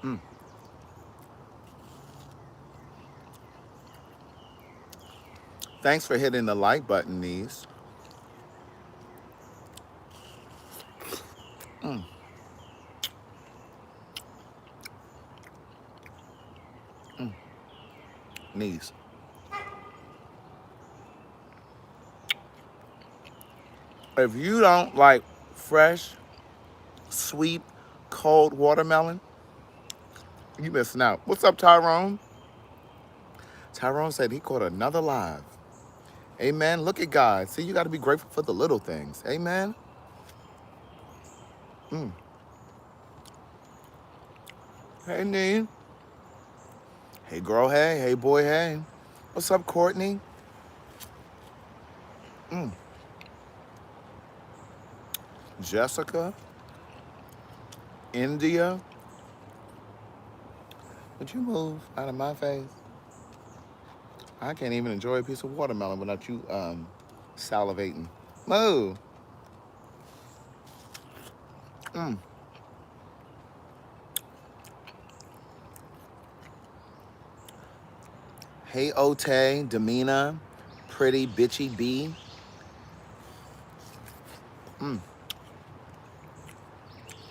Mm. Thanks for hitting the like button, niece. Mm. Mm. Niece. If you don't like fresh, sweet, cold watermelon, you missing out. What's up, Tyrone? Tyrone said he caught another live. Amen. Look at God. See, you got to be grateful for the little things. Amen. Mm. Hey, Nee. Hey, girl. Hey. Hey, boy. Hey. What's up, Courtney? Mm. Jessica. India. Would you move out of my face? I can't even enjoy a piece of watermelon without you salivating. Move. Mm. Hey, Ote, Demina, pretty bitchy B. Mm.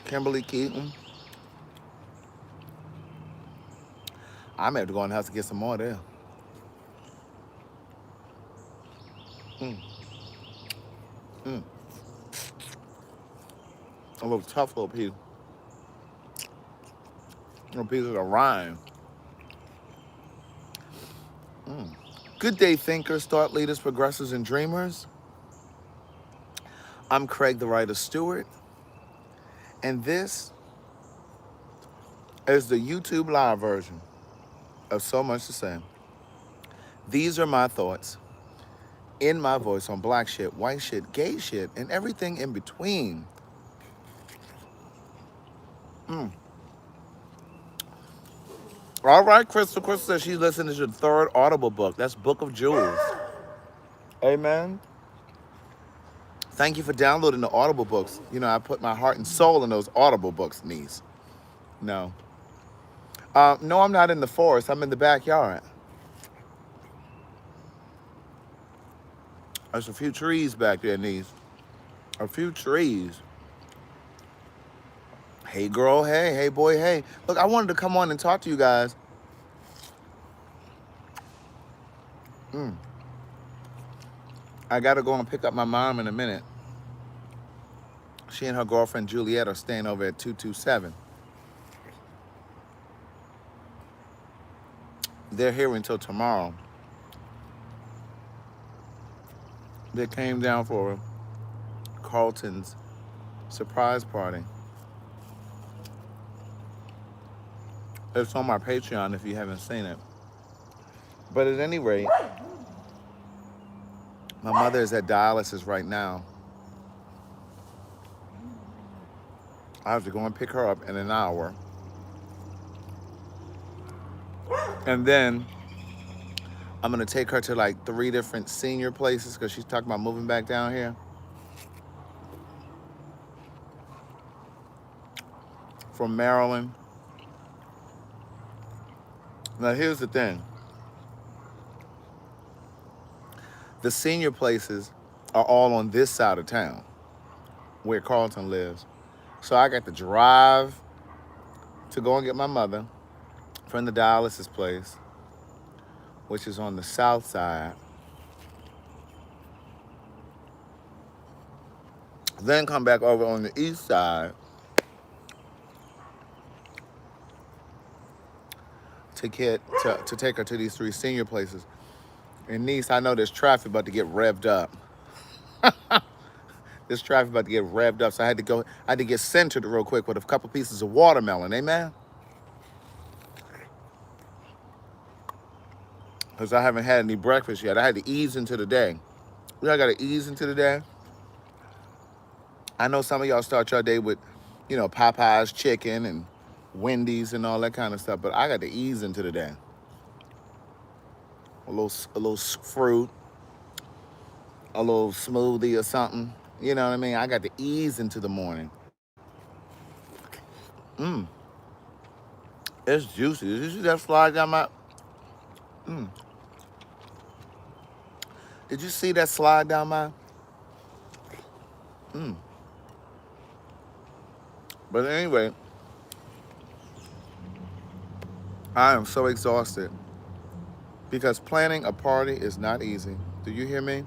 Kimberly Keaton. I may have to go in the house to get some more there. Mm. Mm. A little tough little piece. Little piece of the rind. Mm. Good day, thinkers, thought leaders, progressors, and dreamers. I'm Craig, the writer Stewart, and this is the YouTube live version of So Much to Say. These are my thoughts in my voice on black shit, white shit, gay shit, and everything in between. Mm. All right, Crystal. Crystal says she's listening to the third Audible book. That's Book of Jewels. Amen. Thank you for downloading the Audible books. You know, I put my heart and soul in those Audible books, niece. No. No, I'm not in the forest. I'm in the backyard. There's a few trees back there, niece. A few trees. Hey, girl. Hey, hey, boy. Hey. Look, I wanted to come on and talk to you guys. Mm. I got to go and pick up my mom in a minute. She and her girlfriend Juliet are staying over at 227. They're here until tomorrow. They came down for Carlton's surprise party. It's on my Patreon if you haven't seen it. But at any rate, my mother is at dialysis right now. I have to go and pick her up in an hour. And then I'm going to take her to like 3 different senior places because she's talking about moving back down here from Maryland. Now, here's the thing. The senior places are all on this side of town where Carlton lives. So I got to drive to go and get my mother from the dialysis place, which is on the south side. Then come back over on the east side to take her to these 3 senior places. And niece, I know there's traffic about to get revved up. This traffic about to get revved up, so I had to get centered real quick with a couple pieces of watermelon, amen? Because I haven't had any breakfast yet. I had to ease into the day. I got to ease into the day. I know some of y'all start your day with, you know, Popeye's chicken and Wendy's and all that kind of stuff, but I got to ease into the day. A little fruit, a little smoothie or something. You know what I mean? I got to ease into the morning. Mm. It's juicy. Did you see that slide down my? Mm. Did you see that slide down my? Mm. But anyway, I am so exhausted because planning a party is not easy. Do you hear me?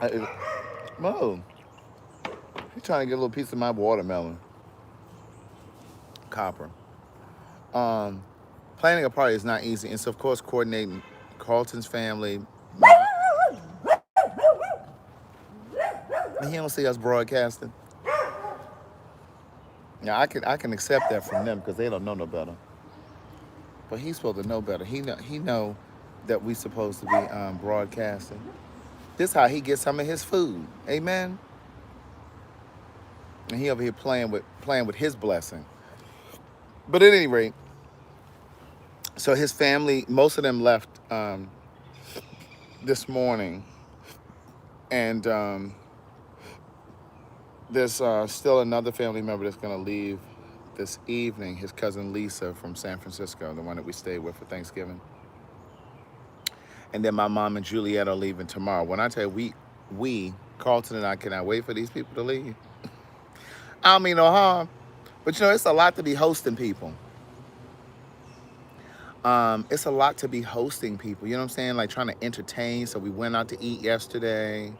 I, Mo, he's trying to get a little piece of my watermelon. Copper. Um, Planning a party is not easy, and so of course coordinating Carlton's family. And he don't see us broadcasting. Now I can accept that from them because they don't know no better. But he's supposed to know better. He know that we supposed to be broadcasting. This how he gets some of his food. Amen. And he over here playing with his blessing. But at any rate, so his family, most of them left this morning, and there's still another family member that's gonna leave this evening. His cousin Lisa from San Francisco, the one that we stayed with for Thanksgiving. And then my mom and Juliet are leaving tomorrow. When I tell you we Carlton and I cannot wait for these people to leave. I don't mean no harm, but it's a lot to be hosting people. It's a lot to be hosting people. You know what I'm saying? Like trying to entertain. So we went out to eat yesterday.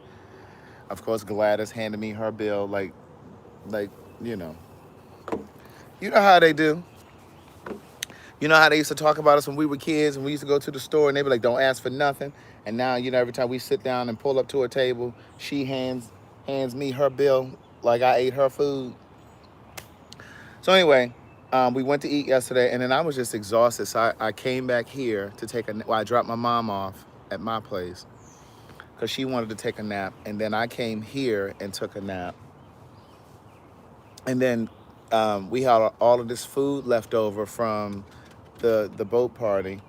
Of course, Gladys handed me her bill. Like you know, you know how they do. You know how they used to talk about us when we were kids and we used to go to the store and they be like, "Don't ask for nothing." And now, every time we sit down and pull up to a table, she hands me her bill like I ate her food. So anyway, we went to eat yesterday, and then I was just exhausted. So I came back here to I dropped my mom off at my place because she wanted to take a nap. And then I came here and took a nap. And then we had all of this food left over from the boat party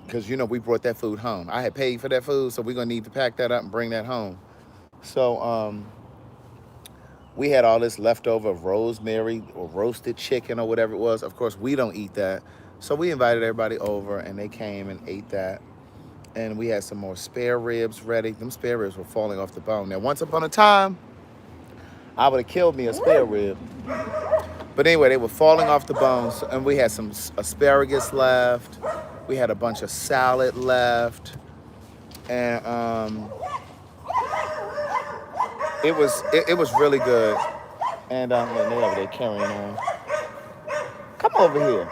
because, we brought that food home. I had paid for that food, so we're going to need to pack that up and bring that home. So we had all this leftover rosemary or roasted chicken or whatever it was. Of course, we don't eat that. So we invited everybody over, and they came and ate that. And we had some more spare ribs ready. Them spare ribs were falling off the bone. Now, once upon a time, I would have killed me a spare rib. But anyway, they were falling off the bones. And we had some asparagus left. We had a bunch of salad left. And it was really good. And they over there carrying on. Come over here.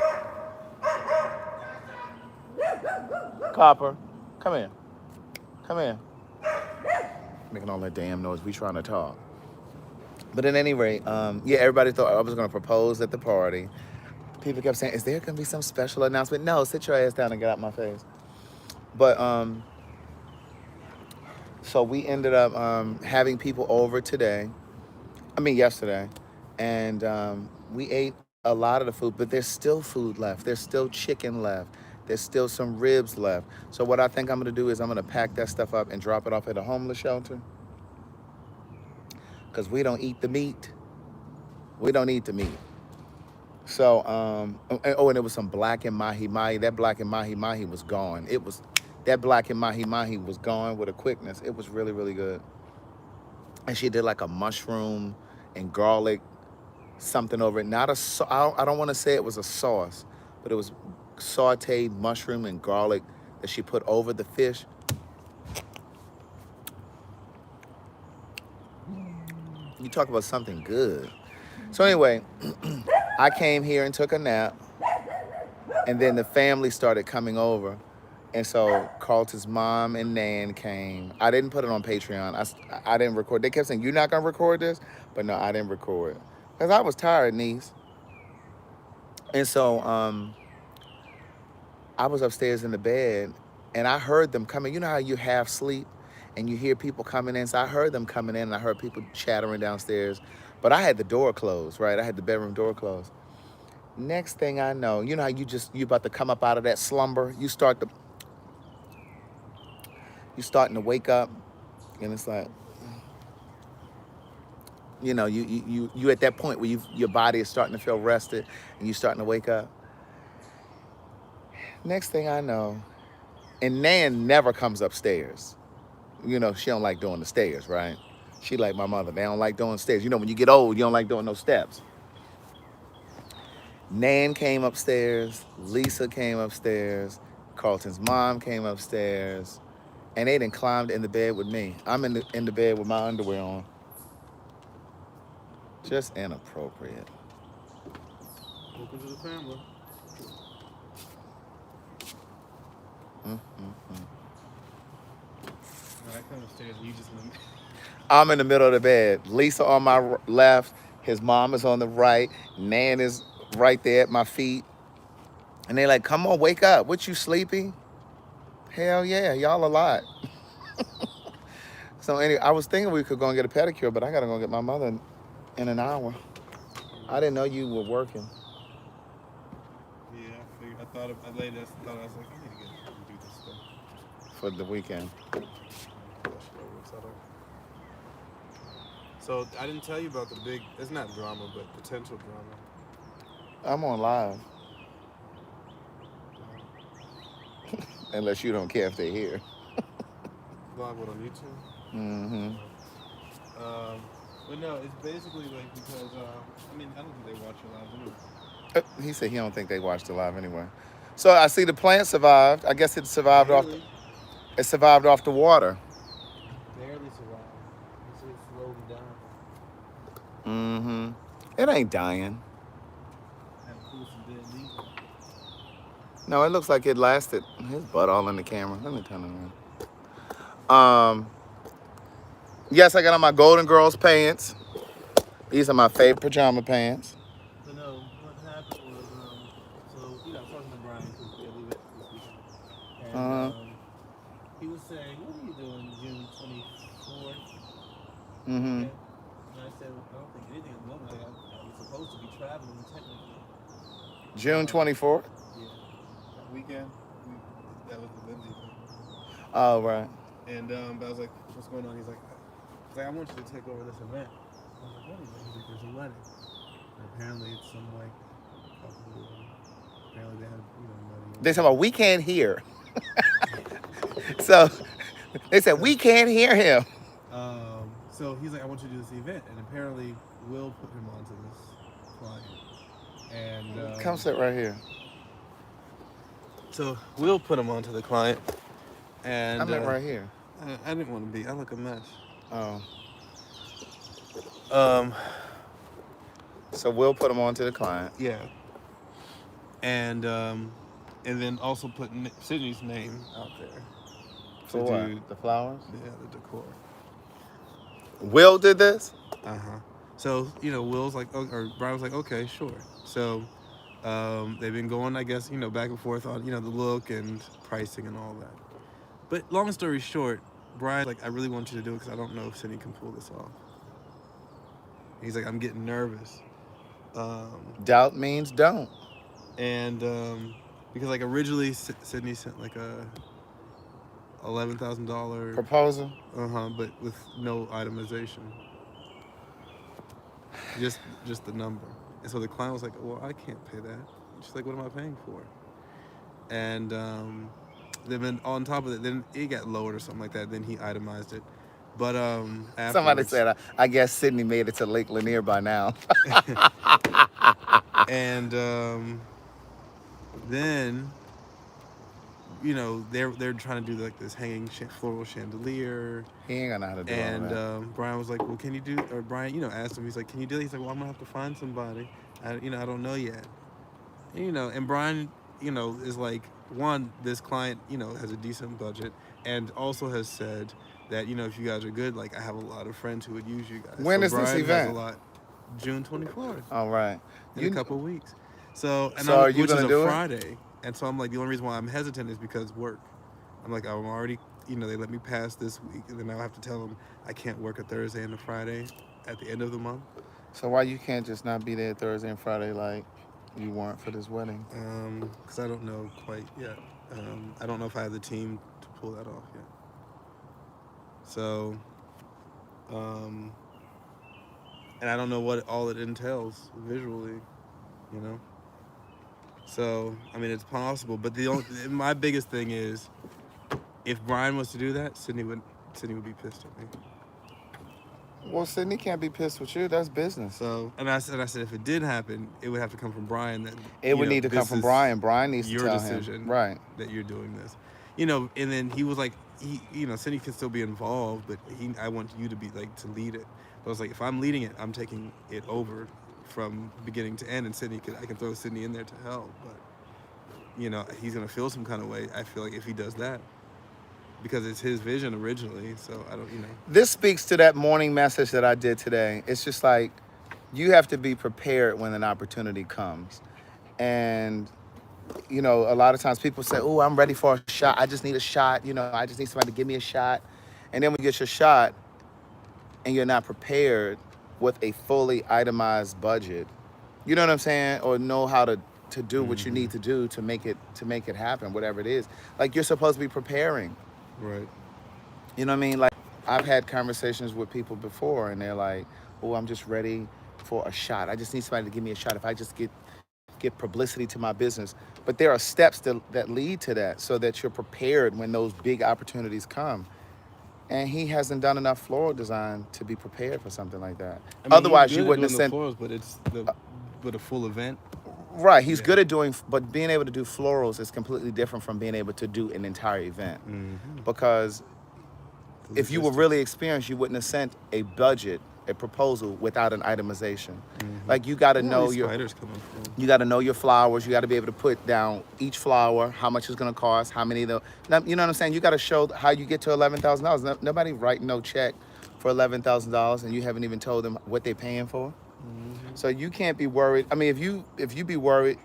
Copper, come here. Come here. Making all that damn noise. We trying to talk. But at any rate, yeah, everybody thought I was going to propose at the party. People kept saying, "Is there going to be some special announcement?" No, sit your ass down and get out my face. But so we ended up having people over yesterday, and we ate a lot of the food. But there's still food left. There's still chicken left. There's still some ribs left. So what I think I'm going to do is I'm going to pack that stuff up and drop it off at a homeless shelter. Because we don't eat the meat. We don't eat the meat. So, and it was some black and mahi-mahi. That black and mahi-mahi was gone. That black and mahi-mahi was gone with a quickness. It was really, really good. And she did like a mushroom and garlic something over it. I don't want to say it was a sauce, but it was sauteed mushroom and garlic that she put over the fish. You talk about something good. So anyway, I came here and took a nap, and then the family started coming over. And so Carlton's mom and Nan came. I didn't put it on Patreon. I didn't record. They kept saying, "You're not going to record this?" But no, I didn't record. Because I was tired, niece. And so I was upstairs in the bed, and I heard them coming. You know how you half sleep and you hear people coming in? So I heard them coming in, and I heard people chattering downstairs. But I had the door closed, right? I had the bedroom door closed. Next thing I know, you know how you about to come up out of that slumber? You starting to wake up, and it's like, You at that point where your body is starting to feel rested and you're starting to wake up. Next thing I know, and Nan never comes upstairs. She don't like doing the stairs, right? She like my mother. They don't like doing stairs. When you get old, you don't like doing no steps. Nan came upstairs. Lisa came upstairs. Carlton's mom came upstairs. And they done climbed in the bed with me. I'm in the bed with my underwear on. Just inappropriate. Welcome to the family. I come upstairs and you just. I'm in the middle of the bed. Lisa on my left. His mom is on the right. Nan is right there at my feet. And they like, come on, wake up. What, you sleepy? Hell yeah, y'all a lot. So anyway, I was thinking we could go and get a pedicure, but I gotta go get my mother in an hour. I didn't know you were working. Yeah, I figured. I laid this. I was like, I need to do this stuff For the weekend. So I didn't tell you about the big. It's not drama, but potential drama. I'm on live. Unless you don't care if they're here. Live what, on YouTube? Mm-hmm. But no, it's basically like because I don't think they watch your live anyway. He said he don't think they watched it live anyway. So I see the plant survived. I guess it survived Barely. It survived off the water. Barely survived. It's slowly down. Mm-hmm. It ain't dying. Had to pull some dead leaves. No, it looks like it lasted. His butt all in the camera. Let me turn it around. Yes, I got on my Golden Girls pants. These are my favorite pajama pants. But no, what happened was, so, I was talking to Brian because we went this weekend. And he was saying, what are you doing June 24th? Mm-hmm. Okay. And I said, I don't think anything at the moment. I was supposed to be traveling technically. June 24th? Yeah. That weekend, that was the Lindsay thing. Oh, right. And but I was like, what's going on? He's like, I want you to take over this event. I was like, what is it? He's like, there's a wedding. And apparently it's some couple. Apparently they have money. They said, well, we can't hear. So they said, we can't hear him. So he's like, I want you to do this event. And apparently Will put him onto this client. And come sit right here. So Will put him onto the client. And I meant right here. I didn't want to be. I look a mess. Oh. So Will put him on to the client. Yeah. And then also put Sydney's name out there. For what? The flowers? Yeah, the decor. Will did this? Uh-huh. So, Will's like, or Brian was like, okay, sure. So they've been going, I guess, back and forth on, the look and pricing and all that. But long story short, Brian's like, I really want you to do it because I don't know if Sydney can pull this off. He's like, I'm getting nervous. Doubt means don't. And because like originally Sydney sent like a $11,000 proposal. But with no itemization. Just the number. And so the client was like, well, I can't pay that. She's like, what am I paying for? And then on top of it, then it got lowered or something like that. Then he itemized it. But somebody said, I guess Sydney made it to Lake Lanier by now. And then, they're trying to do like this hanging floral chandelier. He ain't gonna know how to do and all that. Brian was like, well, can you do? Or Brian, asked him. He's like, can you do it? He's like, well, I'm gonna have to find somebody. I don't know yet. And Brian, is like, one, this client, has a decent budget, and also has said that, if you guys are good, like, I have a lot of friends who would use you guys. When is Brian this event? Has a lot. June 24th. All right. In a couple of weeks. So, are you which gonna is do a it? Friday. And so I'm like, the only reason why I'm hesitant is because work. I'm like, I'm already, they let me pass this week, and then I'll have to tell them I can't work a Thursday and a Friday at the end of the month. So why you can't just not be there Thursday and Friday like you weren't for this wedding? Because I don't know quite yet. I don't know if I have the team to pull that off yet. So, and I don't know what all it entails visually, you know. So I mean, it's possible, but the only my biggest thing is if Brian was to do that, Sydney would be pissed at me. Well, Sydney can't be pissed with you. That's business. So I said if it did happen, it would have to come from Brian. That It would need to come this from is Brian. Brian needs to your tell decision, him. Right. that you're doing this, you know. And then he was like, Cindy can still be involved, but I want you to be like to lead it. But I was like, if I'm leading it, I'm taking it over from beginning to end, and I can throw Sydney in there to help, but you know, he's gonna feel some kind of way. I feel like if he does that, because it's his vision originally. So I don't, you know. This speaks to that morning message that I did today. It's just like you have to be prepared when an opportunity comes. And, you know, a lot of times people say, oh, I'm ready for a shot. I just need a shot. You know, I just need somebody to give me a shot. And then when you get your shot and you're not prepared with a fully itemized budget, you know what I'm saying? Or know how to do what you need to do to make it happen, whatever it is. Like you're supposed to be preparing. Right. You know what I mean? Like I've had conversations with people before and they're like, oh, I'm just ready for a shot. I just need somebody to give me a shot. If I just get publicity to my business. But there are steps that lead to that so that you're prepared when those big opportunities come. And he hasn't done enough floral design to be prepared for something like that. I mean, Otherwise, he's you good at wouldn't have doing sent. the florals, but it's but a full event. Right, he's Yeah. good at doing, but being able to do florals is completely different from being able to do an entire event. Because if you were really experienced, you wouldn't have sent a budget, a proposal without an itemization. Like you got to know your spiders coming from. you got to know your flowers. You got to be able to put down each flower, how much it's going to cost, how many of the. You know what I'm saying? You got to show how you get to $11,000. Nobody writing no check for $11,000, and you haven't even told them what they're paying for. So you can't be worried. I mean, if you be worried,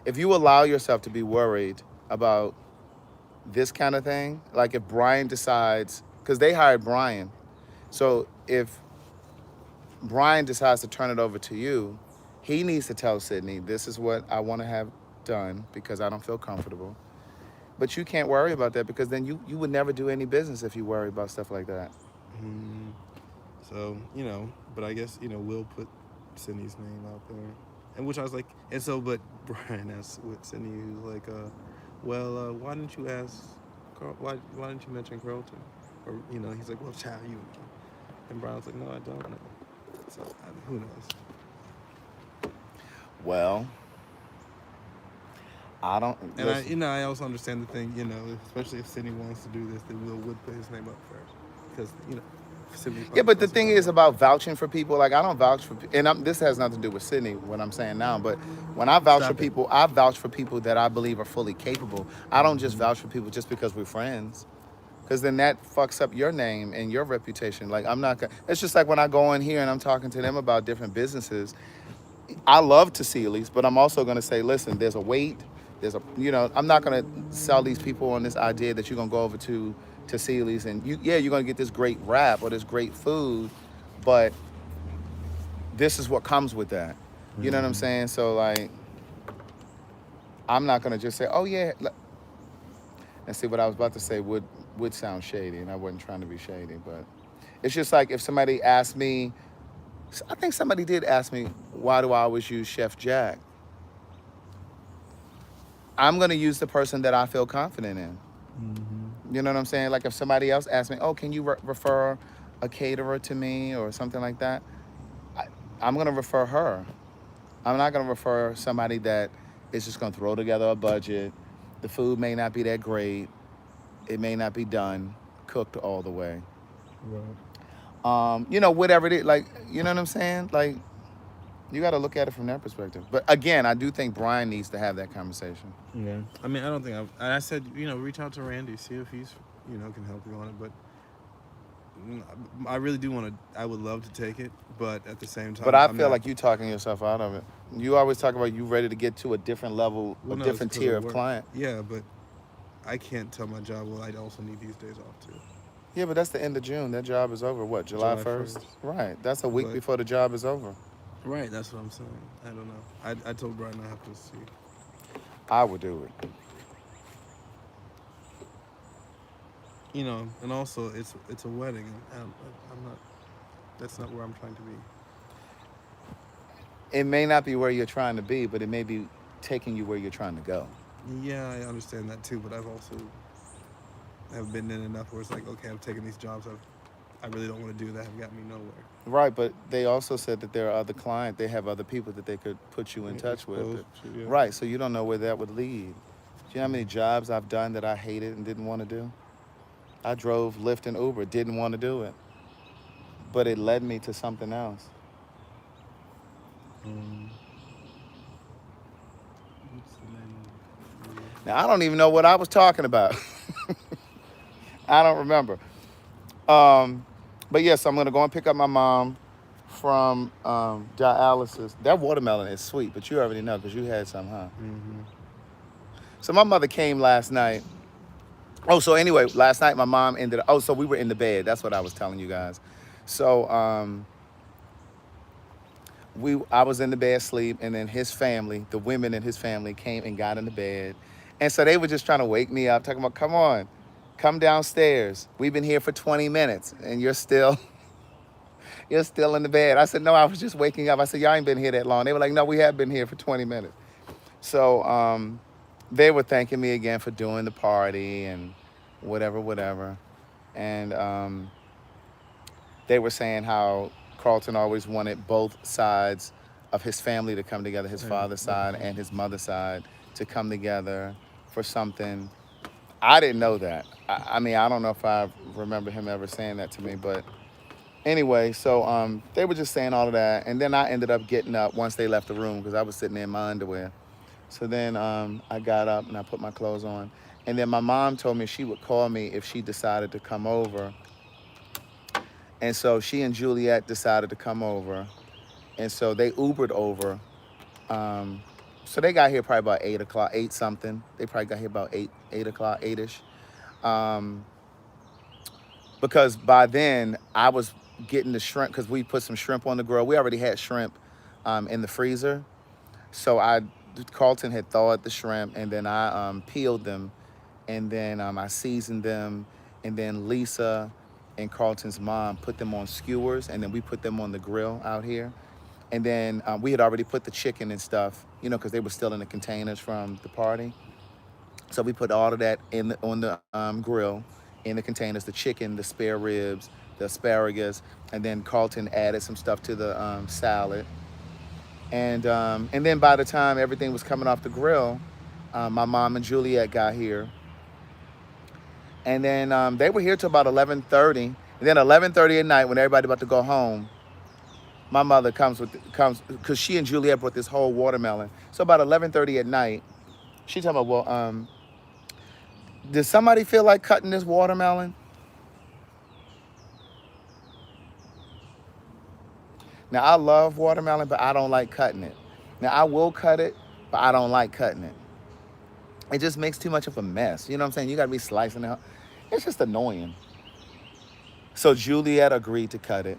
if you allow yourself to be worried about this kind of thing, like if Brian decides, because they hired Brian, so if Brian decides to turn it over to you, he needs to tell Sydney, this is what I want to have done because I don't feel comfortable. But you can't worry about that because then you would never do any business if you worry about stuff like that. So, you know, but I guess, you know, Will put Sydney's name out there. And which I was like, and so, but Brian asked with Sydney, he was like, well, why didn't you ask, why didn't you mention Carlton? Or, you know, he's like, well, child, you know. And Brian was like, no, I don't know. So, who knows? Well, I don't. And I, you know, I also understand the thing, you know, especially if Sydney wants to do this, then Will would put his name up first. Because, you know, Sydney. Yeah, but the thing is about vouching for people. Like I don't vouch for, and this has nothing to do with Sydney, what I'm saying now. But when I vouch for people, I vouch for people that I believe are fully capable. I don't just vouch for people just because we're friends, because then that fucks up your name and your reputation. Like I'm not gonna. It's just like when I go in here and I'm talking to them about different businesses. I love Tassili's, but I'm also gonna say, listen, there's a wait. There's a, you know, I'm not gonna sell these people on this idea that you're gonna go over to Tassili's and you're gonna get this great wrap or this great food, but this is what comes with that. You know what I'm saying? So like, I'm not gonna just say, oh yeah, and see what I was about to say would sound shady, and I wasn't trying to be shady, but it's just like if somebody asked me, I think somebody did ask me, why do I always use Chef Jack? I'm gonna use the person that I feel confident in. You know what I'm saying? Like if somebody else asks me, oh, can you refer a caterer to me or something like that? I'm gonna refer her. I'm not gonna refer somebody that is just gonna throw together a budget. The food may not be that great. It may not be done, cooked all the way. Right. You know, whatever it is, like, you know what I'm saying? Like, you got to look at it from that perspective. But again, I do think Brian needs to have that conversation. Yeah. I mean, I don't think I said, you know, reach out to Randy, see if he's, you know, can help you on it. But I really do want to, I would love to take it, but at the same time. But I feel like you're talking yourself out of it. You always talk about you ready to get to a different level, a different tier of client. Yeah, but I can't tell my job, well, I also need these days off too. Yeah, but that's the end of June. That job is over. What, July 1st? Right. That's a week before the job is over. Right, that's what I'm saying. I don't know. I told Brian I have to see. I would do it. You know, and also it's a wedding. I'm not. That's not where I'm trying to be. it may not be where you're trying to be, but it may be taking you where you're trying to go. Yeah, I understand that too, but I've also have been in enough where it's like, okay, I'm taking these jobs I really don't want to do that have got me nowhere. Right, but they also said that there are other clients, they have other people that they could put you in touch with. Exposed to, yeah. Right, so you don't know where that would lead. Do you know how many jobs I've done that I hated and didn't want to do? I drove Lyft and Uber, didn't want to do it, but it led me to something else. Um, Now, I don't even know what I was talking about. I don't remember. But yes, I'm going to go and pick up my mom from dialysis. That watermelon is sweet, but you already know because you had some, huh? mm-hmm. So my mother came last night. Oh, so anyway, last night my mom ended up, so we were in the bed. That's what I was telling you guys. So I was in the bed asleep, and then his family, the women in his family came and got in the bed. And so they were just trying to wake me up, talking about, come on, come downstairs. We've been here for 20 minutes and you're still in the bed. I said, no, I was just waking up. I said, y'all ain't been here that long. They were like, no, we have been here for 20 minutes. So they were thanking me again for doing the party and whatever. And they were saying how Carlton always wanted both sides of his family to come together, his father's side and his mother's side to come together for something. I didn't know that. I mean, I don't know if I remember him ever saying that to me, but anyway, so they were just saying all of that. And then I ended up getting up once they left the room because I was sitting there in my underwear. So then I got up and I put my clothes on. And then my mom told me she would call me if she decided to come over. And so she and Juliet decided to come over. And so they Ubered over. So they got here probably about 8 o'clock, 8 something. They probably got here about 8 o'clock, 8-ish. Because by then I was getting the shrimp, because we put some shrimp on the grill. We already had shrimp in the freezer. So Carlton had thawed the shrimp, and then I peeled them, and then I seasoned them, and then Lisa and Carlton's mom put them on skewers, and then we put them on the grill out here. And then we had already put the chicken and stuff, because they were still in the containers from the party. So we put all of that on the grill, in the containers, the chicken, the spare ribs, the asparagus, and then Carlton added some stuff to the salad. And then by the time everything was coming off the grill, my mom and Juliet got here. And then they were here till about 11:30. And then 11:30 at night, when everybody about to go home, my mother comes because she and Juliet brought this whole watermelon. So about 11:30 at night, she told me, well, does somebody feel like cutting this watermelon? Now, I love watermelon, but I don't like cutting it. Now, I will cut it, but I don't like cutting it. It just makes too much of a mess. You know what I'm saying? You got to be slicing it. It's just annoying. So Juliet agreed to cut it.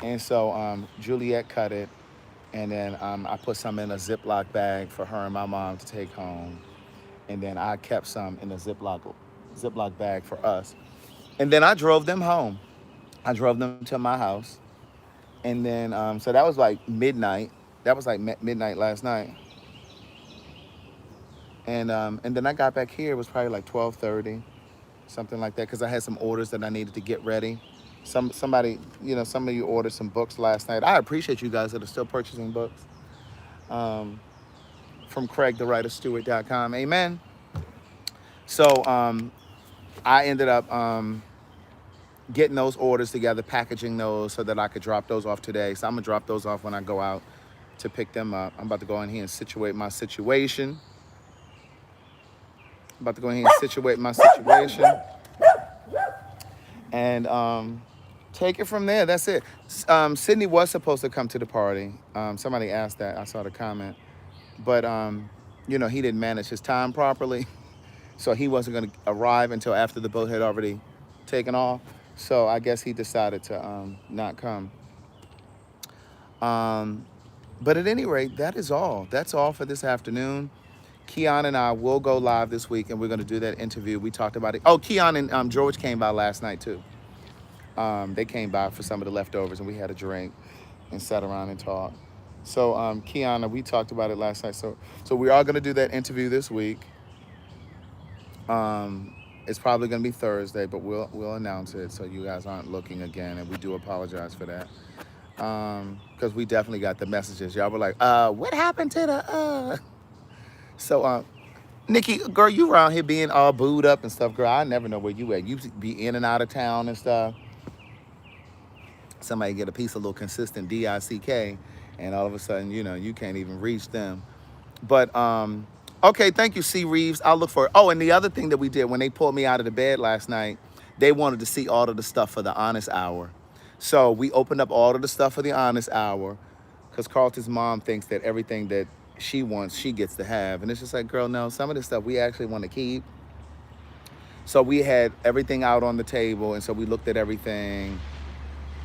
And so Juliet cut it. And then I put some in a Ziploc bag for her and my mom to take home. And then I kept some in a Ziploc bag for us. And then I drove them home. I drove them to my house. And then, so that was like midnight. That was like midnight last night. And then I got back here. It was probably like 12:30, something like that, because I had some orders that I needed to get ready. Somebody, some of you ordered some books last night. I appreciate you guys that are still purchasing books. From CraigTheWriterStewart.com. Amen. So I ended up getting those orders together, packaging those so that I could drop those off today. So I'm going to drop those off when I go out to pick them up. I'm about to go in here and situate my situation. And take it from there. That's it. Sydney was supposed to come to the party. Somebody asked that. I saw the comment. But, he didn't manage his time properly. So he wasn't going to arrive until after the boat had already taken off. So I guess he decided to not come. But at any rate, that is all. That's all for this afternoon. Keon and I will go live this week, and we're going to do that interview. We talked about it. Oh, Keon and George came by last night, too. They came by for some of the leftovers, and we had a drink and sat around and talked. So, Kiana, we talked about it last night. So we are gonna do that interview this week. Um, it's probably gonna be Thursday, but we'll announce it so you guys aren't looking again, and we do apologize for that. Because we definitely got the messages. Y'all were like, what happened to the So, Nikki, girl, you around here being all booed up and stuff, girl. I never know where you at. You be in and out of town and stuff. Somebody get a piece of little consistent DICK, and all of a sudden, you can't even reach them. But okay, thank you, C. Reeves. I'll look for it. Oh, and the other thing that we did when they pulled me out of the bed last night, they wanted to see all of the stuff for the Honest Hour. So we opened up all of the stuff for the Honest Hour, because Carlton's mom thinks that everything that she wants, she gets to have. And it's just like, girl, no, some of this stuff we actually want to keep. So we had everything out on the table, and so we looked at everything.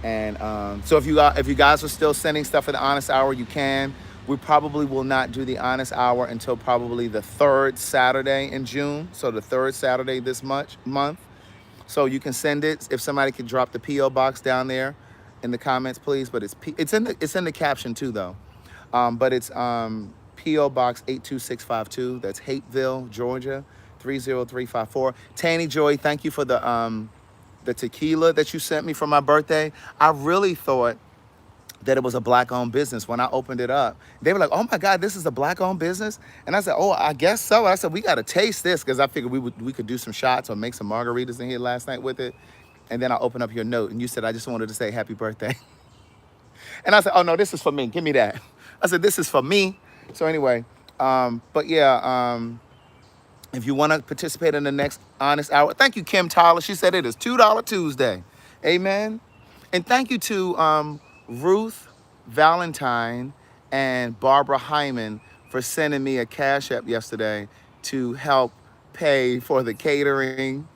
And so if you guys are still sending stuff for the Honest Hour, you can. We probably will not do the Honest Hour until probably the third Saturday in June. So the third Saturday this month. So you can send it. If somebody could drop the PO box down there in the comments, please. But it's in the caption too, though. But it's PO Box 82652. That's Hateville, Georgia 30354. Tanny Joy, thank you for the tequila that you sent me for my birthday. I really thought that it was a black-owned business when I opened it up. They were like, "Oh my God, this is a black-owned business?" And I said, "Oh, I guess so." I said, "We got to taste this," because I figured we could do some shots or make some margaritas in here last night with it. And then I opened up your note, and you said, "I just wanted to say happy birthday." And I said, "Oh no, this is for me. Give me that." I said, "This is for me." So anyway, but yeah, if you want to participate in the next Honest Hour, thank you, Kim Tyler. She said it is $2 Tuesday. Amen. And thank you to Ruth Valentine and Barbara Hyman for sending me a Cash App yesterday to help pay for the catering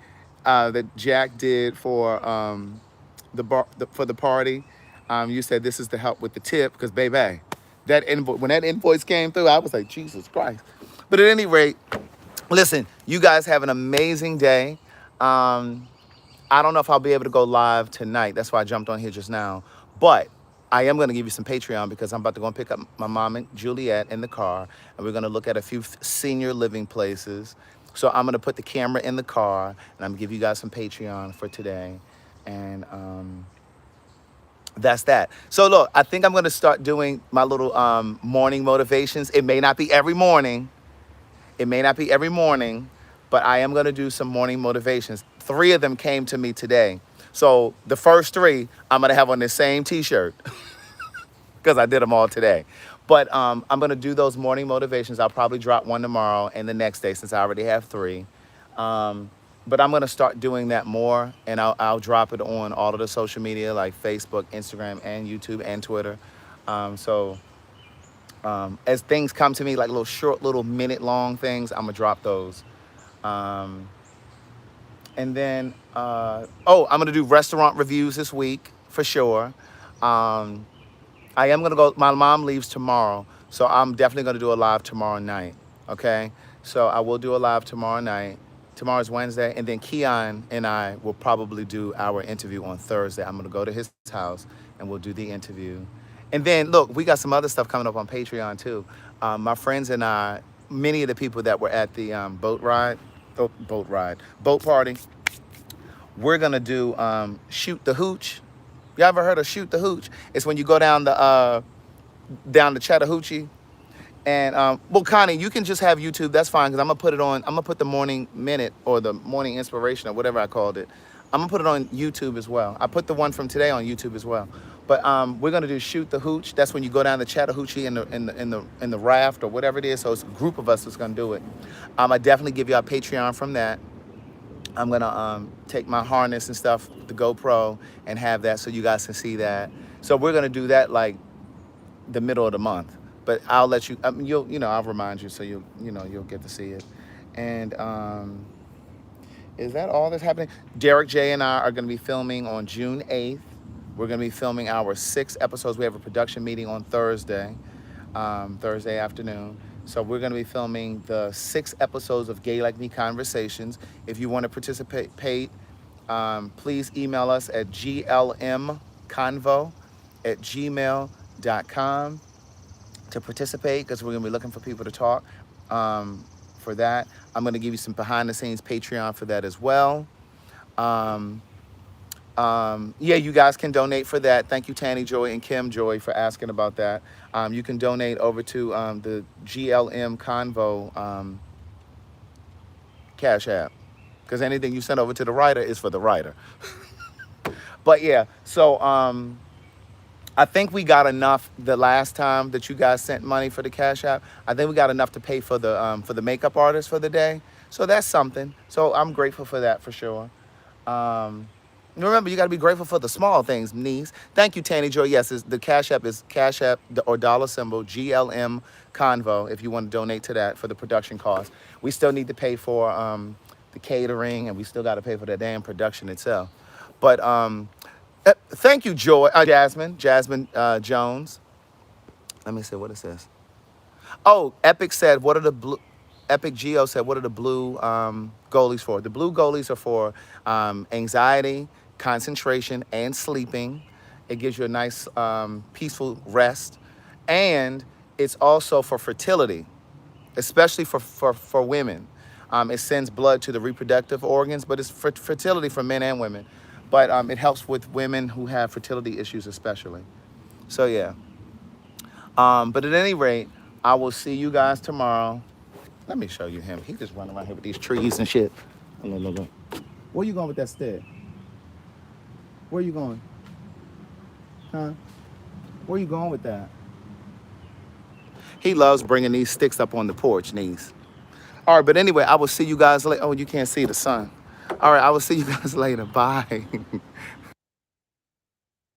that Jack did for for the party. You said this is to help with the tip because, baby, when that invoice came through, I was like, Jesus Christ. But at any rate, listen, you guys have an amazing day. I don't know if I'll be able to go live tonight. That's why I jumped on here just now. But I am going to give you some Patreon because I'm about to go and pick up my mom and Juliet in the car. And we're going to look at a few senior living places. So I'm going to put the camera in the car. And I'm going to give you guys some Patreon for today. And that's that. So look, I think I'm going to start doing my little morning motivations. It may not be every morning. But I am going to do some morning motivations. 3 of them came to me today. So the first 3, I'm going to have on this same t-shirt because I did them all today. But I'm going to do those morning motivations. I'll probably drop one tomorrow and the next day since I already have 3. But I'm going to start doing that more, and I'll drop it on all of the social media like Facebook, Instagram, and YouTube, and Twitter. As things come to me, like little short, little minute-long things, I'm going to drop those. And then, I'm going to do restaurant reviews this week for sure. I am going to go, my mom leaves tomorrow, so I'm definitely going to do a live tomorrow night, okay? So I will do a live tomorrow night. Tomorrow's Wednesday, and then Keon and I will probably do our interview on Thursday. I'm going to go to his house, and we'll do the interview. And then, look, we got some other stuff coming up on Patreon, too. My friends and I, many of the people that were at the boat party, we're going to do Shoot the Hooch. You ever heard of Shoot the Hooch? It's when you go down the Chattahoochee. And, well, Connie, you can just have YouTube. That's fine, because I'm going to put it on. I'm going to put the Morning Minute or the Morning Inspiration or whatever I called it. I'm going to put it on YouTube as well. I put the one from today on YouTube as well. But we're going to do Shoot the Hooch. That's when you go down the Chattahoochee in the raft or whatever it is. So it's a group of us that's going to do it. I definitely give you our Patreon from that. I'm going to take my harness and stuff, the GoPro, and have that so you guys can see that. So we're going to do that like the middle of the month. But I'll let you, I'll remind you so you'll get to see it. And is that all that's happening? Derek J and I are going to be filming on June 8th. We're going to be filming our 6 episodes. We have a production meeting on Thursday afternoon. So we're going to be filming the 6 episodes of Gay Like Me Conversations. If you want to participate, please email us at glmconvo@gmail.com. to participate because we're going to be looking for people to talk for that. I'm going to give you some behind the scenes Patreon for that as well. Yeah, you guys can donate for that. Thank you, Tanny Joy and Kim Joy, for asking about that. You can donate over to the GLM Convo Cash App, because anything you send over to the writer is for the writer. But yeah, so I think we got enough the last time that you guys sent money for the Cash App. I think we got enough to pay for the makeup artist for the day. So that's something. So I'm grateful for that for sure. Remember, you got to be grateful for the small things, niece. Thank you, Tanny Joy. Yes, the Cash App is Cash App or dollar symbol GLM Convo if you want to donate to that for the production cost. We still need to pay for the catering, and we still got to pay for the damn production itself. But thank you, Jasmine Jones. Let me see what it says. Oh, Epic said, what are the blue? Epic Geo said, what are the blue goalies for? The blue goalies are for anxiety, concentration, and sleeping. It gives you a nice, peaceful rest. And it's also for fertility, especially for women. It sends blood to the reproductive organs, but it's for fertility for men and women. But it helps with women who have fertility issues especially. So, yeah. But at any rate, I will see you guys tomorrow. Let me show you him. He just running around here with these trees and shit. Look. Where you going with that stick? Where you going? Huh? Where you going with that? He loves bringing these sticks up on the porch, niece. All right, but anyway, I will see you guys later. Oh, you can't see the sun. All right, I will see you guys later. Bye.